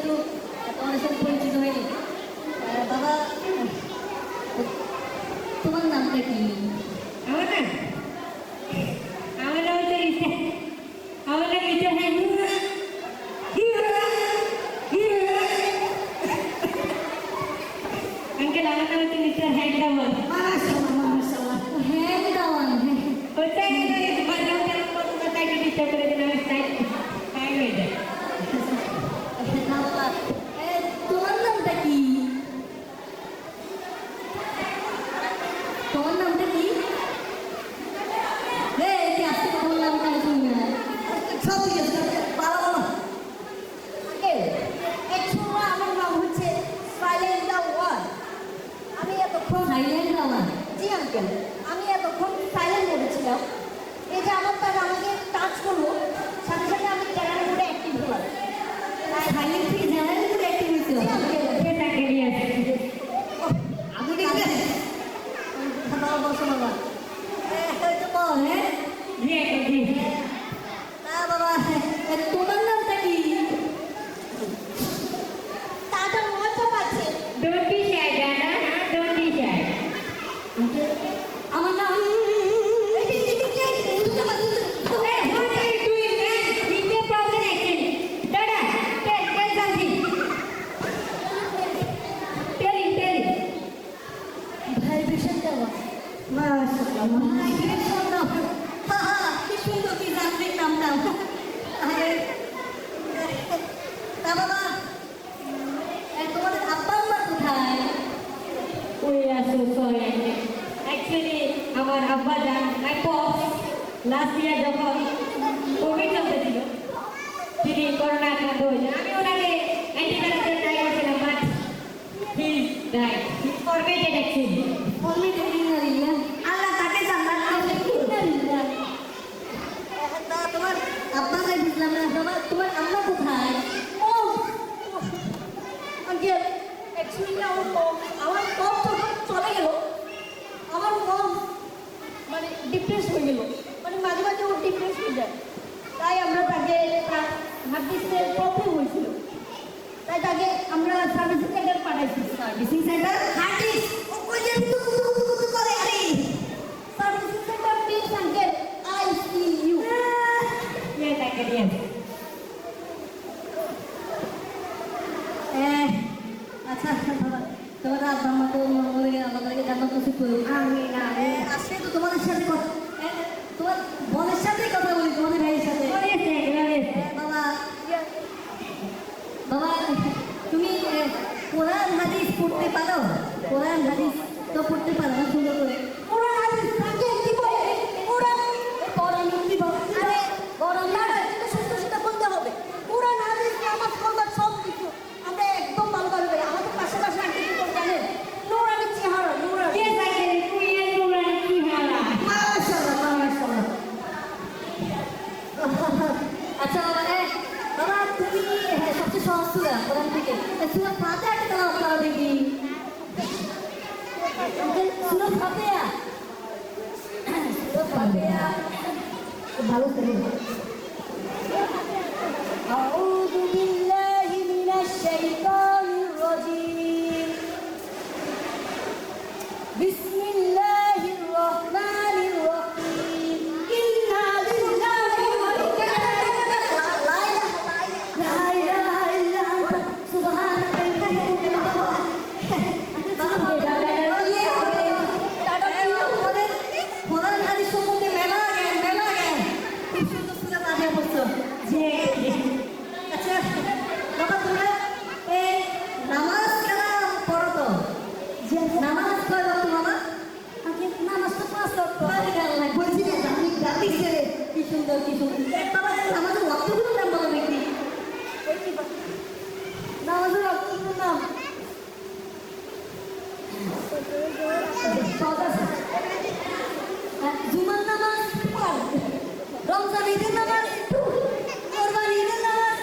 একটু তোমাদের সাথে পরিচিত হয়নি। বাবা, তোমার নামটা কি? আমার নাম আমার নাম হচ্ছে রিচা। আমার নাম রিচা ভাই। আঙ্কেল আমার নাম হচ্ছে মিস্টার হ্যান্ডামান। মাশাআল্লাহ, মাশাআল্লাহ। হ্যাঁ দাওয়ান। ওটাই বাজার কত টাকা দিতে করে দিন আমি টাইম হয়ে যায়। বাবা, তোমার নামটা কি? তোমার নামটা কি? কি আসতে তোমার নামটা শুনি না। সব ঠিক আছে, বাবা বলো। আমার নাম হচ্ছে সাইলেন্ট ওয়ান। আমি এতক্ষণ সাইলেন্ট দাওয়ান। জি আঙ্কেল, আমি এতক্ষণ সাইলেন্ট বলেছিলাম। এই যে আমার তার আমাকে টাচ করলো, সাথে সাথে আমি চ্যানেল করে অ্যাক্টিভ হলাম। সাইলেন্ট থেকে জানালে তো অ্যাক্টিভ হইতে জি হবে। আঙ্কেল, সেটাকে নিয়ে আসছি। আমি দেখবে বাবা বসো বাবা। বল হ্যাঁ। জি আঙ্কেল জি। বাবা, তোমার নামটা কি? তাদের মজা পাচ্ছে। Don't be shy, Dana. Don't be shy. আমার নাম Hey, what are you doing, man? It's a problem, actually. Dada, tell something. Tell him. Vibration দেওয়া। মাশাআল্লাহ। ভাইব্রেশন দাও। কি সুন্দর কি যান্ত্রিক নামটা। আরে তা বাবা, তোমাদের আব্বা আম্মা কোথায়? We are so sorry, actually. Actually, আমার আব্বা জান, my pops, last year যখন কোভিড চলতেছিল, তিনি করোনা আক্রান্ত হয়েছেন। আমি ওনাকে অ্যান্টিবায়োটিক ট্রাই করছিলাম, but he died. He forgetted actually. ইন্নালিল্লাহ। আল্লাহ তাকে জান্নাত দিবেন। ইন্নালিল্লাহ। তা তোমার আব্বা ভাই বুঝলাম না, তোমার আম্মা কোথায়? ও আঙ্কেল, অ্যাকচুয়ালি আমার মম যখন চলে গেল, আমার মম মানে ডিপ্রেস হয়ে গেল। মানে মাঝে মাঝে ও ডিপ্রেস হয়ে যায়। তাই আমরা তাকে হার্ডিসের প্রবলেম হয়েছিল, তাই তাকে আমরা সার্ভিসিং সেন্টার পাঠাইছি। Servicing centre? হার্ডিস ও কই যে কুতু করে আরে servicing centre means uncle ICU. ইয়ে তাকে দিয়ে আসি। আচ্ছা বাবা, তোমার আব্বা আম্মা তো আমাদেরকে জান্নাত নসিব করুক। আমিন আমিন। আজকে তো তোমাদের সাথে কথা, তোমার বোনের সাথেই কথা বলি, তোমাদের ভাইয়ের সাথে। বাবা, বাবা তুমি কোরআন হাদিস পড়তে পারো? কোরআন হাদিস তো পড়তে পারো না সুন্দর করে? কোরআন হাদিস আঙ্কেল কি বলে? কোরআন কোরআন কি বলে? আরে কোরআন না, এটা সুস্থ সেটা বলতে হবে। কোরআন হাদিস নামাজ কাজা সব কিছু আমরা একদম ভালো করে পারি। আমাদের পাশাপাশি আন্টি কি করে জানেন? নুরানি চেহারা, নুরানি। Yes, I can. Kuya Nuran Kihara. মাশাআল্লাহ, মাশাআল্লাহ। আচ্ছা বাবা, বাবা তুমি সবচেয়ে সহজ সূরা কোরআন থেকে সূরা ফাতিহা তেলাওয়াত করো দেখি। সূরা ফাতিহা, সূরা ফাতিহা ভালো করে। আউযু বিল্লাহি মিনাশ শাইতানির রাজীম। বিসমিল্লাহির রহমানির রহিম। ইন্না লিল্লাহি ওয়া ইন্না লা ইলাহা ইল্লা আনতা সুবহানাকা ইন্নী কুনতু কোরআন হাদিস সম্বন্ধে মেলা জ্ঞান। খুব সুন্দর সূরা ফাতিহা পড়ছো। আচ্ছা বাবা, তোমরা এই নামাজ কালাম পড়ো তো? নামাজ কয় ওয়াক্ত বাবা? নামাজ তো 5 ওয়াক্ত। বলছি যে গ্রাফিক ছেড়ে কি সুন্দর কি সুন্দর। বাবা নামাজের ওয়াক্তগুলো নাম বলো দেখি। নামাজের ওয়াক্তগুলোর নাম জুমার নামাজ, রমজান ঈদের নামাজ, কোরবানি ঈদের নামাজ,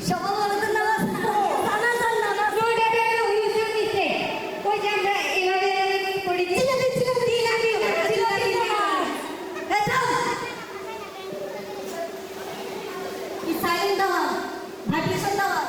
সকাল বেলাতে নামাজ, জানাজার নামাজ। No, Dada, no, you should be safe. ওই যে আমরা এভাবে পড়ি যে সাইলেন্ট দেওয়া, ভাইব্রেশন দেওয়া।